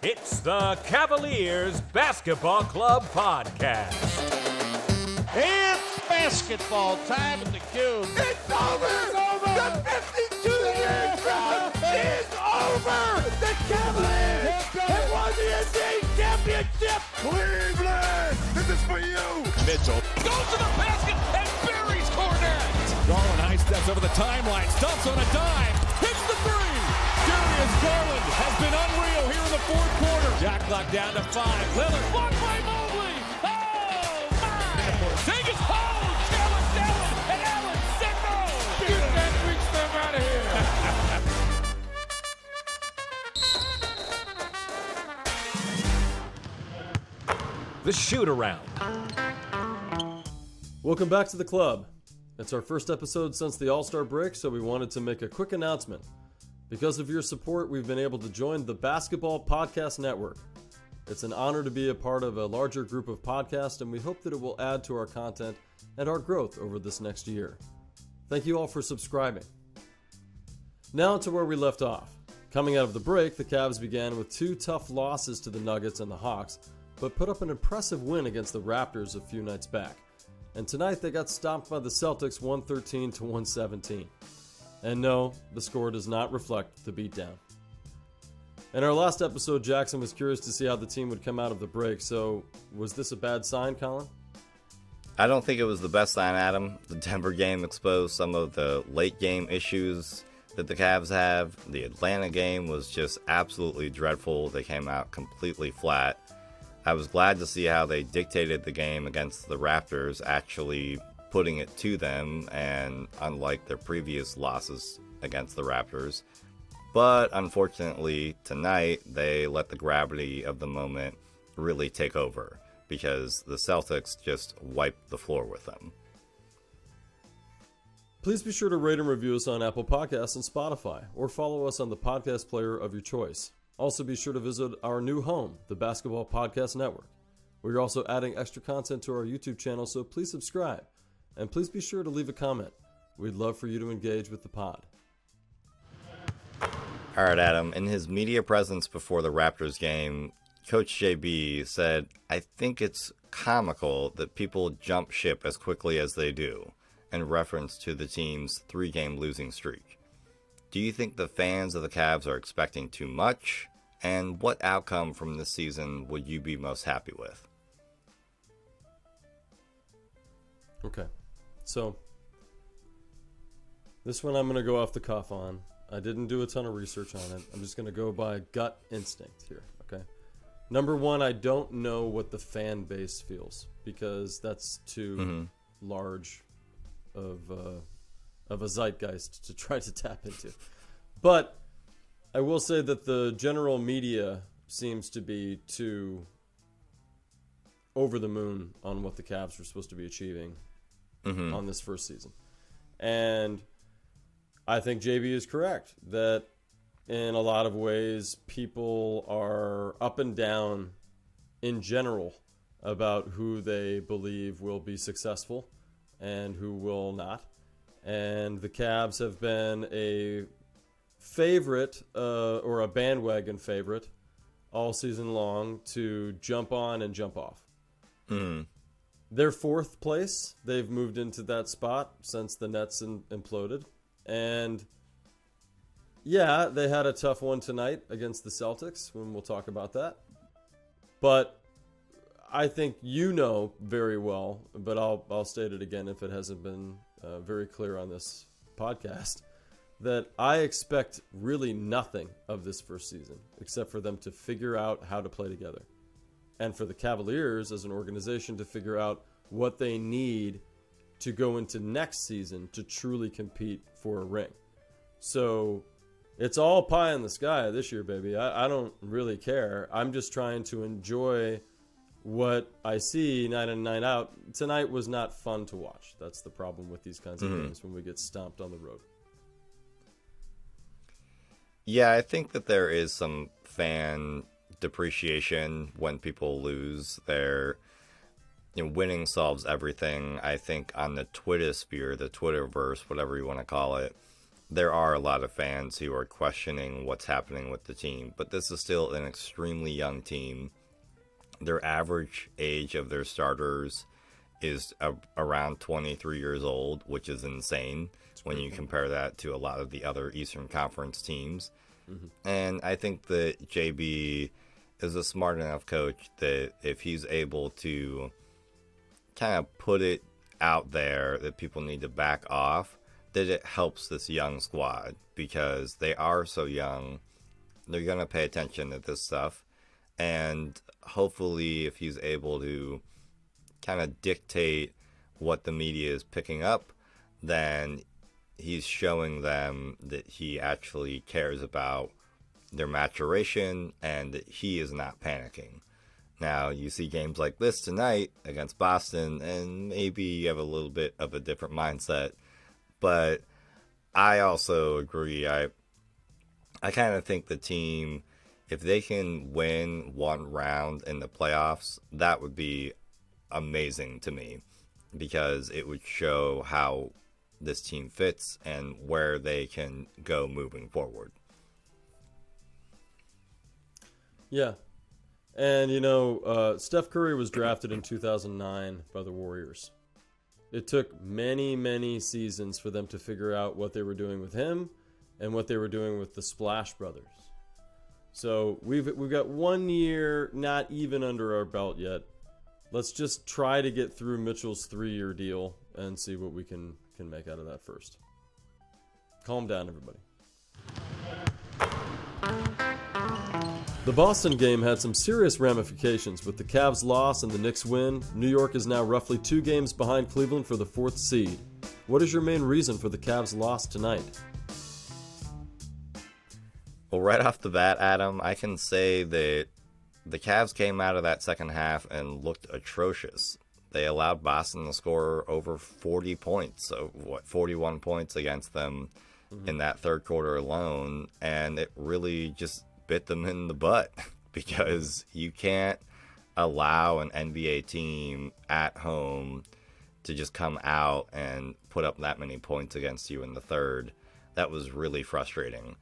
It's the Cavaliers Basketball Club Podcast. It's basketball time at the Cube. It's over! It's over! The 52-year drought is over! The Cavaliers have won the NBA championship! Cleveland, this is for you! Mitchell goes to the basket and buries Cornette. Garland high steps over the timeline, stumps on a dime, hits the three. Darius Garland has been unreal here in the fourth quarter. Jack clock down to 5. Lillard blocked by Mobley. Oh my! Take his home. Challenge Allen, and Allen said no. Get that big stuff out of here. The shoot around. Welcome back to the club. It's our first episode since the All-Star break, so we wanted to make a quick announcement. Because of your support, we've been able to join the Basketball Podcast Network. It's an honor to be a part of a larger group of podcasts, and we hope that it will add to our content and our growth over this next year. Thank you all for subscribing. Now to where we left off. Coming out of the break, the Cavs began with 2 tough losses to the Nuggets and the Hawks, but put up an impressive win against the Raptors a few nights back. And tonight they got stomped by the Celtics 113-117. And no, the score does not reflect the beatdown. In our last episode, Jackson was curious to see how the team would come out of the break, so was this a bad sign, Colin? I don't think it was the best sign, Adam. The Denver game exposed some of the late game issues that the Cavs have. The Atlanta game was just absolutely dreadful. They came out completely flat. I was glad to see how they dictated the game against the Raptors, actually putting it to them, and unlike their previous losses against the Raptors. But unfortunately, tonight, they let the gravity of the moment really take over, because the Celtics just wiped the floor with them. Please be sure to rate and review us on Apple Podcasts and Spotify, or follow us on the podcast player of your choice. Also be sure to visit our new home, the Basketball Podcast Network. We're also adding extra content to our YouTube channel, so please subscribe. And please be sure to leave a comment. We'd love for you to engage with the pod. All right, Adam. In his media presence before the Raptors game, Coach JB said, "I think it's comical that people jump ship as quickly as they do," in reference to the team's 3-game losing streak. Do you think the fans of the Cavs are expecting too much? And what outcome from this season would you be most happy with? Okay. So, this one I'm going to go off the cuff on. I didn't do a ton of research on it. I'm just going to go by gut instinct here, okay? Number one, I don't know what the fan base feels, because that's too large of a zeitgeist to try to tap into. But I will say that the general media seems to be too over the moon on what the Cavs were supposed to be achieving on this first season. And I think JB is correct that in a lot of ways people are up and down in general about who they believe will be successful and who will not. And the Cavs have been a favorite or a bandwagon favorite all season long to jump on and jump off. They're 4th place. They've moved into that spot since the Nets imploded. And yeah, they had a tough one tonight against the Celtics, when we'll talk about that. But I think you know very well, but I'll state it again if it hasn't been very clear on this podcast, that I expect really nothing of this first season except for them to figure out how to play together. And for the Cavaliers as an organization to figure out what they need to go into next season to truly compete for a ring. So it's all pie in the sky this year, baby. I don't really care. I'm just trying to enjoy what I see night in, night out. Tonight was not fun to watch. That's the problem with these kinds of games when we get stomped on the road. Yeah, I think that there is some fan depreciation when people lose their, winning solves everything. I think on the Twitter sphere, the Twitterverse, whatever you want to call it, there are a lot of fans who are questioning what's happening with the team, but this is still an extremely young team. Their average age of their starters is around 23 years old, which is insane when you compare that to a lot of the other Eastern Conference teams. And I think that JB is a smart enough coach that if he's able to kind of put it out there that people need to back off, that it helps this young squad because they are so young. They're going to pay attention to this stuff. And hopefully if he's able to kind of dictate what the media is picking up, then he's showing them that he actually cares about their maturation and that he is not panicking. Now, you see games like this tonight against Boston, and maybe you have a little bit of a different mindset. But I also agree. I kind of think the team, if they can win one round in the playoffs, that would be amazing to me because it would show how this team fits and where they can go moving forward. Yeah. And, Steph Curry was drafted in 2009 by the Warriors. It took many, many seasons for them to figure out what they were doing with him and what they were doing with the Splash Brothers. So we've got 1 year not even under our belt yet. Let's just try to get through Mitchell's 3-year deal and see what we can make out of that first. Calm down, everybody. The Boston game had some serious ramifications. With the Cavs' loss and the Knicks' win, New York is now roughly 2 games behind Cleveland for the 4th seed. What is your main reason for the Cavs' loss tonight? Well, right off the bat, Adam, I can say that the Cavs came out of that second half and looked atrocious. They allowed Boston to score over 40 points, so 41 points against them in that third quarter alone, and it really just bit them in the butt because you can't allow an NBA team at home to just come out and put up that many points against you in the third. That was really frustrating.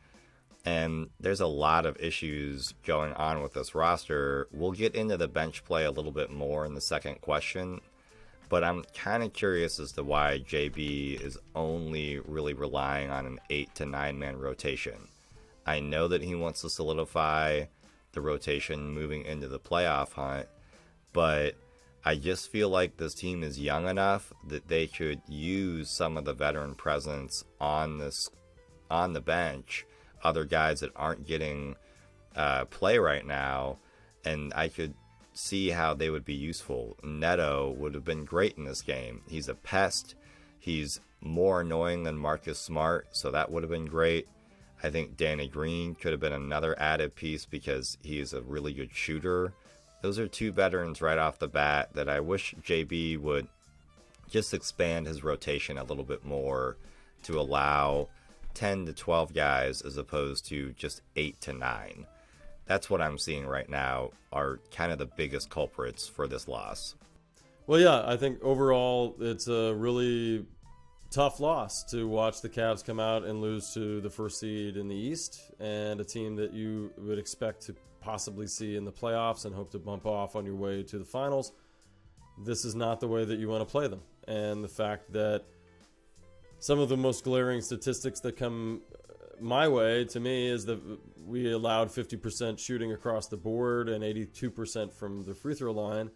And there's a lot of issues going on with this roster. We'll get into the bench play a little bit more in the second question, but I'm kind of curious as to why JB is only really relying on an 8 to 9 man rotation. I know that he wants to solidify the rotation moving into the playoff hunt, but I just feel like this team is young enough that they could use some of the veteran presence on the bench, other guys that aren't getting play right now, and I could see how they would be useful. Neto would have been great in this game. He's a pest. He's more annoying than Marcus Smart, so that would have been great. I think Danny Green could have been another added piece because he is a really good shooter. Those are 2 veterans right off the bat that I wish JB would just expand his rotation a little bit more to allow 10 to 12 guys as opposed to just 8 to 9. That's what I'm seeing right now are kind of the biggest culprits for this loss. Well, yeah, I think overall it's a really tough loss to watch the Cavs come out and lose to the 1st seed in the East and a team that you would expect to possibly see in the playoffs and hope to bump off on your way to the finals. This is not the way that you want to play them. And the fact that some of the most glaring statistics that come my way to me is that we allowed 50% shooting across the board and 82% from the free throw line.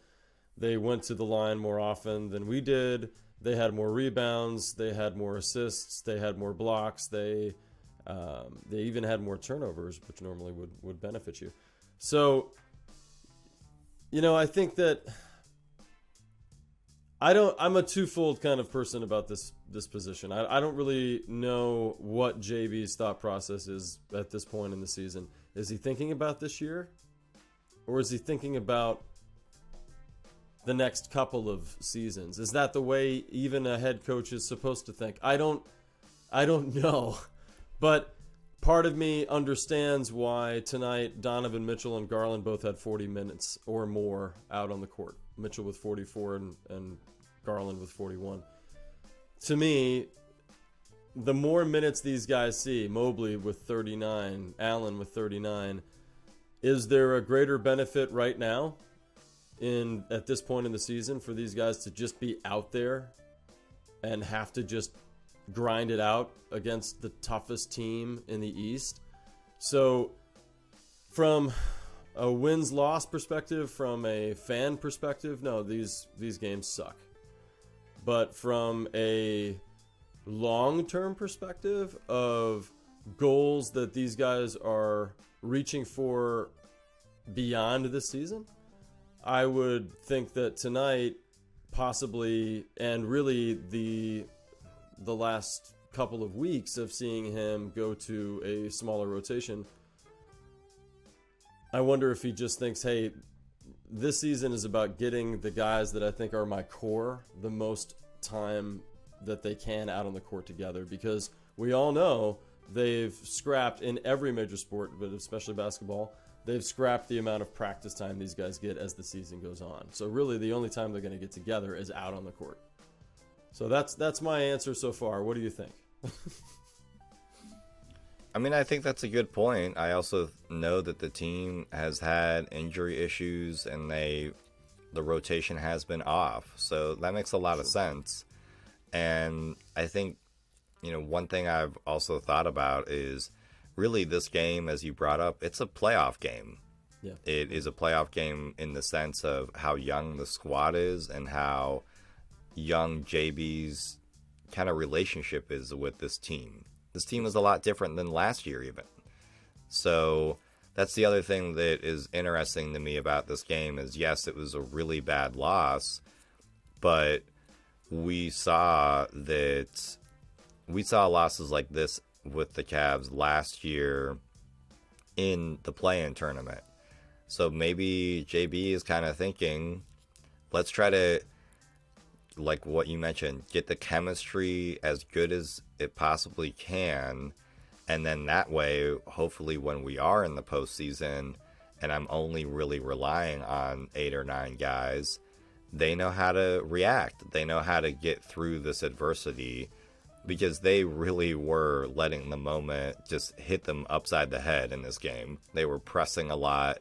They went to the line more often than we did. They had more rebounds. They had more assists. They had more blocks. They even had more turnovers, which normally would benefit you. So, I think that I'm a twofold kind of person about this position. I don't really know what JB's thought process is at this point in the season. Is he thinking about this year? Or is he thinking about the next couple of seasons? Is that the way even a head coach is supposed to think? I don't know. But part of me understands why tonight Donovan Mitchell and Garland both had 40 minutes or more out on the court. Mitchell with 44 and Garland with 41. To me, the more minutes these guys see, Mobley with 39, Allen with 39, is there a greater benefit right now at this point in the season for these guys to just be out there and have to just grind it out against the toughest team in the East? So from a wins-loss perspective, from a fan perspective, no, these games suck. But from a long-term perspective of goals that these guys are reaching for beyond this season, I would think that tonight, possibly, and really the last couple of weeks of seeing him go to a smaller rotation, I wonder if he just thinks, hey, this season is about getting the guys that I think are my core the most time that they can out on the court together, because we all know they've scrapped in every major sport, but especially basketball, they've scrapped the amount of practice time these guys get as the season goes on. So really the only time they're going to get together is out on the court. So that's my answer so far. What do you think? I mean, I think that's a good point. I also know that the team has had injury issues and the rotation has been off. So that makes a lot of sense. And I think, one thing I've also thought about is really this game, as you brought up, it's a playoff game. Yeah. It is a playoff game in the sense of how young the squad is and how young JB's kind of relationship is with this team. This team is a lot different than last year even. So that's the other thing that is interesting to me about this game is, yes, it was a really bad loss, but we saw losses like this with the Cavs last year in the play-in tournament. So maybe JB is kind of thinking, let's try to, like what you mentioned, get the chemistry as good as it possibly can. And then that way, hopefully when we are in the postseason and I'm only really relying on 8 or 9 guys, they know how to react. They know how to get through this adversity, because they really were letting the moment just hit them upside the head in this game. They were pressing a lot.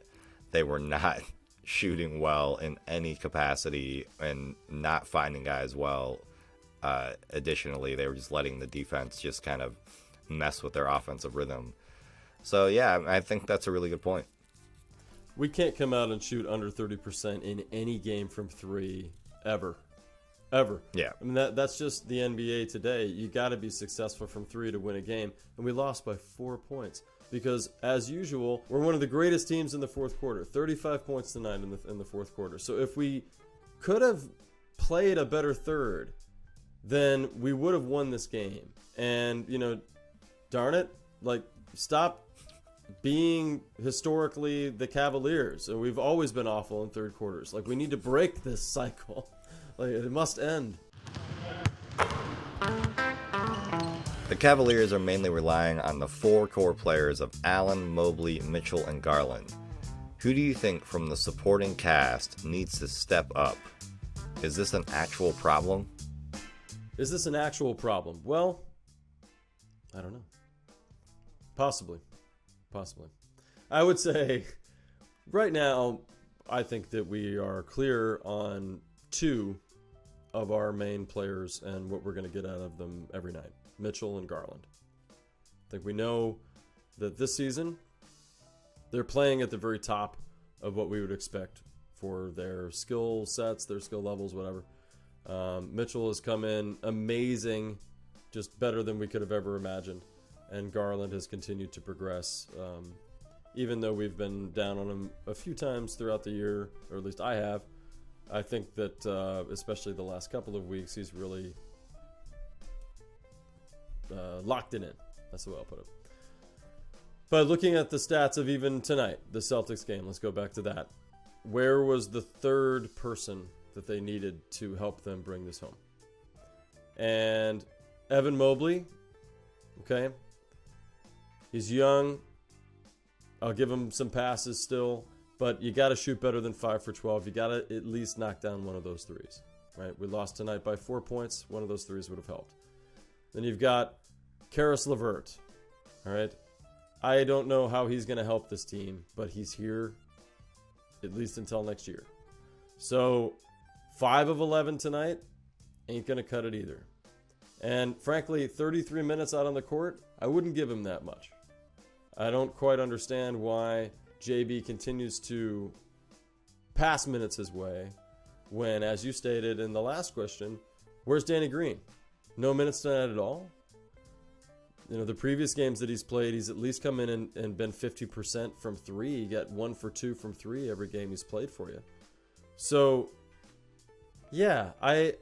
They were not shooting well in any capacity and not finding guys well. Additionally, they were just letting the defense just kind of mess with their offensive rhythm. So, yeah, I think that's a really good point. We can't come out and shoot under 30% in any game from 3 ever. Yeah. I mean, that's just the NBA today. You got to be successful from 3 to win a game. And we lost by 4 points because, as usual, we're one of the greatest teams in the fourth quarter. 35 points tonight in the fourth quarter. So if we could have played a better third, then we would have won this game. And, darn it, stop being historically the Cavaliers. We've always been awful in third quarters. We need to break this cycle. It must end. The Cavaliers are mainly relying on the 4 core players of Allen, Mobley, Mitchell, and Garland. Who do you think from the supporting cast needs to step up? Is this an actual problem? Well, I don't know. Possibly. I would say right now, I think that we are clear on 2 of our main players and what we're going to get out of them every night. Mitchell and Garland. I think we know that this season they're playing at the very top of what we would expect for their skill sets, their skill levels, whatever. Mitchell has come in amazing, just better than we could have ever imagined. And Garland has continued to progress. Even though we've been down on him a few times throughout the year, or at least I have, I think that especially the last couple of weeks, he's really locked it in. That's the way I'll put it. But looking at the stats of even tonight, the Celtics game, let's go back to that. Where was the third person that they needed to help them bring this home? And Evan Mobley, okay, he's young. I'll give him some passes still, but you got to shoot better than 5 for 12. You got to at least knock down one of those threes, right? We lost tonight by 4 points. One of those threes would have helped. Then you've got Karis LeVert. All right. I don't know how he's going to help this team, but he's here at least until next year. So 5 of 11 tonight ain't going to cut it either. And frankly, 33 minutes out on the court, I wouldn't give him that much. I don't quite understand why JB continues to pass minutes his way when, as you stated in the last question, where's Danny Green? No minutes tonight at all? You know, the previous games that he's played, he's at least come in and been 50% from 3. He got 1 for 2 from 3 every game he's played for you. So, yeah, I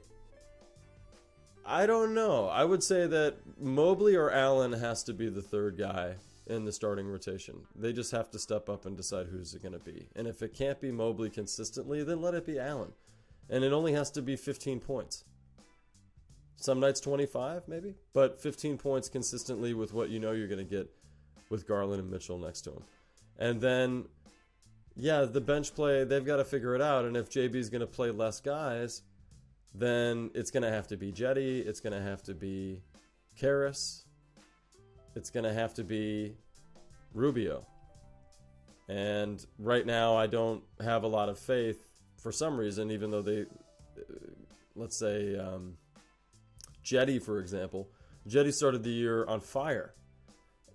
don't know. I would say that Mobley or Allen has to be the third guy in the starting rotation. They just have to step up and decide who's it going to be. And if it can't be Mobley consistently, then let it be Allen. And it only has to be 15 points. Some nights 25 maybe, but 15 points consistently with what you know you're going to get with Garland and Mitchell next to him. And then, yeah, the bench play, they've got to figure it out. And if JB's going to play less guys, then it's going to have to be Jetty. It's going to have to be Karis. It's going to have to be Rubio. And right now, I don't have a lot of faith for some reason, even though they, let's say, Jetty, for example. Jetty started the year on fire.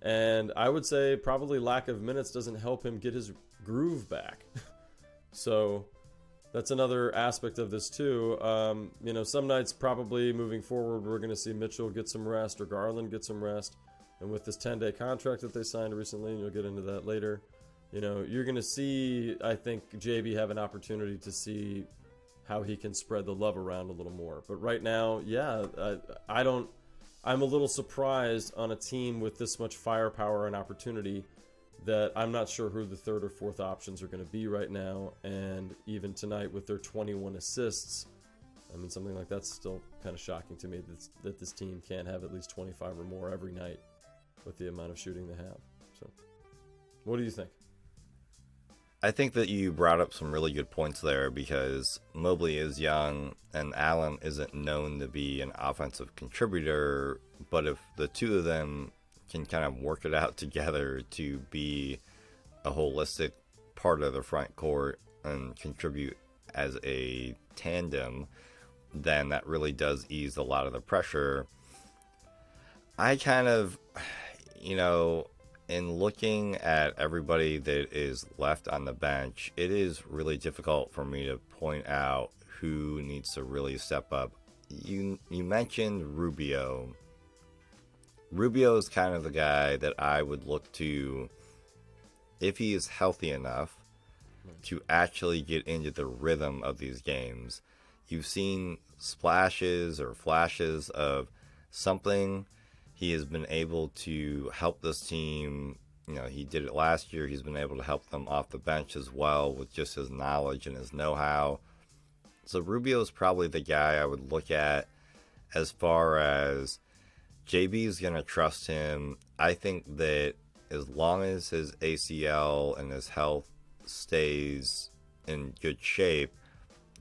And I would say probably lack of minutes doesn't help him get his groove back. So that's another aspect of this too. You know, some nights probably moving forward, we're going to see Mitchell get some rest or Garland get some rest. And with this 10-day contract that they signed recently, and you'll get into that later, you know, you're going to see, I think, JB have an opportunity to see how he can spread the love around a little more. But right now, yeah, I'm a little surprised on a team with this much firepower and opportunity that I'm not sure who the third or fourth options are going to be right now. And even tonight with their 21 assists, I mean, something like that's still kind of shocking to me that this team can't have at least 25 or more every night with the amount of shooting they have. So, what do you think? I think that you brought up some really good points there because Mobley is young and Allen isn't known to be an offensive contributor, but if the two of them can kind of work it out together to be a holistic part of the front court and contribute as a tandem, then that really does ease a lot of the pressure. I kind of, you know, in looking at everybody that is left on the bench, it is really difficult for me to point out who needs to really step up. You mentioned Rubio. Rubio is kind of the guy that I would look to, if he is healthy enough, to actually get into the rhythm of these games. You've seen splashes or flashes of something. He has been able to help this team. You know, he did it last year. He's been able to help them off the bench as well with just his knowledge and his know-how. So Rubio is probably the guy I would look at as far as JB is going to trust him. I think that as long as his ACL and his health stays in good shape,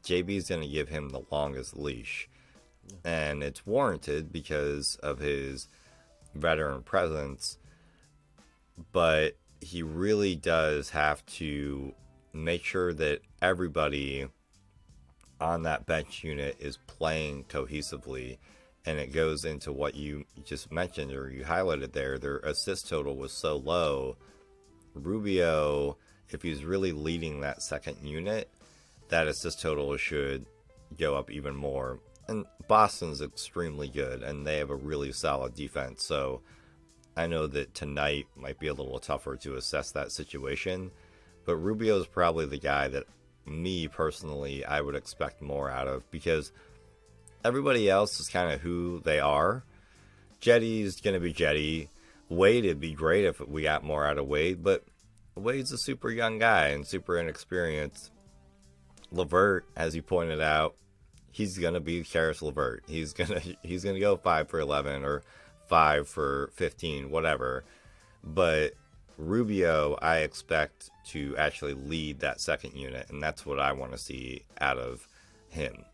JB is going to give him the longest leash. And it's warranted because of his veteran presence, but he really does have to make sure that everybody on that bench unit is playing cohesively. And it goes into what you just mentioned or you highlighted there. Their assist total was so low. Rubio, if he's really leading that second unit, that assist total should go up even more. And Boston's extremely good, and they have a really solid defense. So I know that tonight might be a little tougher to assess that situation. But Rubio is probably the guy that me personally I would expect more out of, because everybody else is kind of who they are. Jetty's going to be Jetty. Wade, it'd be great if we got more out of Wade, but Wade's a super young guy and super inexperienced. LeVert, as you pointed out, he's going to be Karis LeVert. He's going to go 5 for 11 or 5 for 15, whatever. But Rubio, I expect to actually lead that second unit, and that's what I want to see out of him.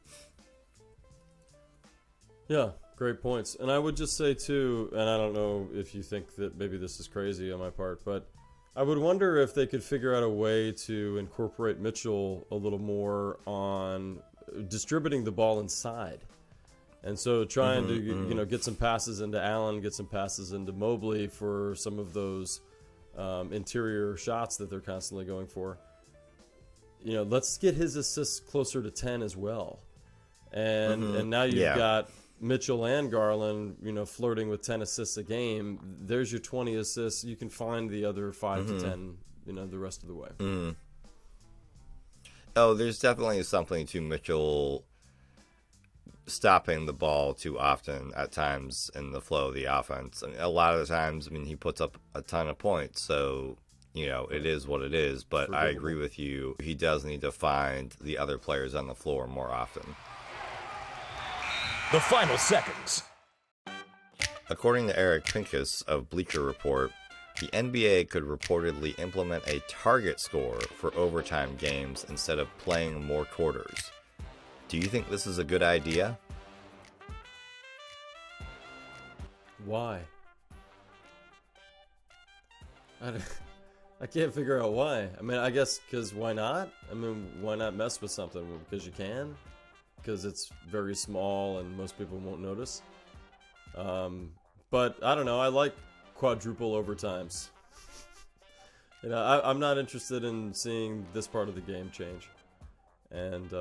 Yeah, Great points. And I would just say, too, and I don't know if you think that maybe this is crazy on my part, but I would wonder if they could figure out a way to incorporate Mitchell a little more on distributing the ball inside. And so trying to get some passes into Allen, get some passes into Mobley for some of those interior shots that they're constantly going for. Let's get his assists closer to 10 as well. And now you've got Mitchell and Garland, flirting with 10 assists a game. There's your 20 assists. You can find the other 5 to 10, the rest of the way. Oh, there's definitely something to Mitchell stopping the ball too often at times in the flow of the offense. I mean, a lot of the times, he puts up a ton of points, so it is what it is. But I agree with you. He does need to find the other players on the floor more often. The final seconds. According to Eric Pincus of Bleacher Report, the NBA could reportedly implement a target score for overtime games instead of playing more quarters. Do you think this is a good idea? Why? I can't figure out why. I guess because why not? Why not mess with something? Because you can? Because it's very small and most people won't notice. But I don't know. I like quadruple overtimes. I'm not interested in seeing this part of the game change. And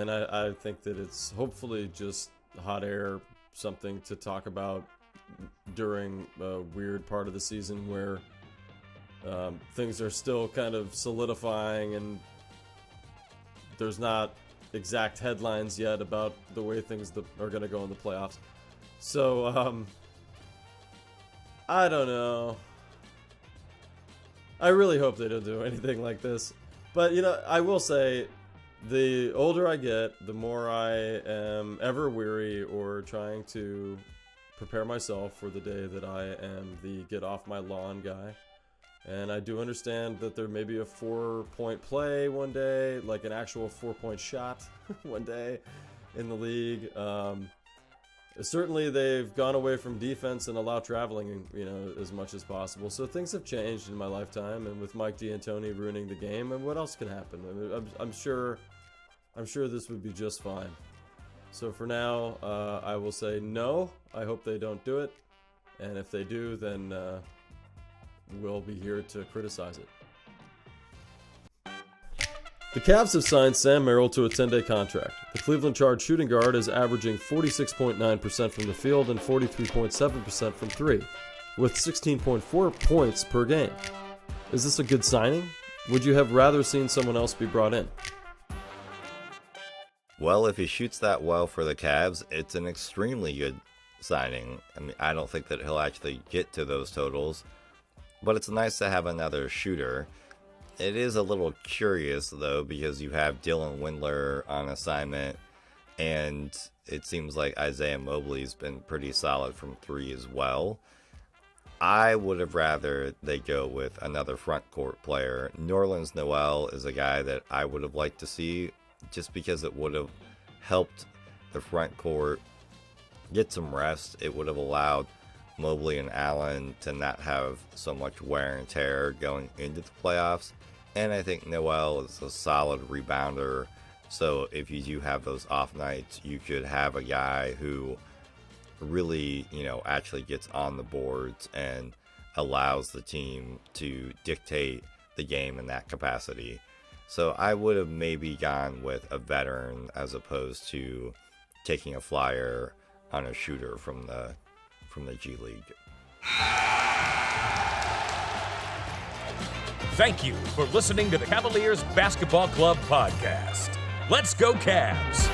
I think that it's hopefully just hot air, something to talk about during a weird part of the season where things are still kind of solidifying and there's not exact headlines yet about the way things are going to go in the playoffs. So, I don't know. I really hope they don't do anything like this. But, I will say, the older I get, the more I am ever weary or trying to prepare myself for the day that I am the get off my lawn guy. And I do understand that there may be a 4-point play one day, like an actual 4-point shot one day in the league. Certainly they've gone away from defense and allowed traveling, as much as possible. So things have changed in my lifetime, and with Mike D'Antoni ruining the game, and what else can happen? I'm sure this would be just fine. So for now, I will say no. I hope they don't do it, and if they do, then we'll be here to criticize it. The Cavs have signed Sam Merrill to a 10-day contract. The Cleveland Charge shooting guard is averaging 46.9% from the field and 43.7% from three, with 16.4 points per game. Is this a good signing? Would you have rather seen someone else be brought in? Well, if he shoots that well for the Cavs, it's an extremely good signing. I don't think that he'll actually get to those totals, but it's nice to have another shooter. It is a little curious, though, because you have Dylan Windler on assignment, and it seems like Isaiah Mobley's been pretty solid from three as well. I would have rather they go with another front court player. Nerlens Noel is a guy that I would have liked to see, just because it would have helped the front court get some rest. It would have allowed Mobley and Allen to not have so much wear and tear going into the playoffs. And I think Noel is a solid rebounder. So if you do have those off nights, you could have a guy who really, actually gets on the boards and allows the team to dictate the game in that capacity. So I would have maybe gone with a veteran as opposed to taking a flyer on a shooter from the G League. Thank you for listening to the Cavaliers Basketball Club podcast. Let's go Cavs!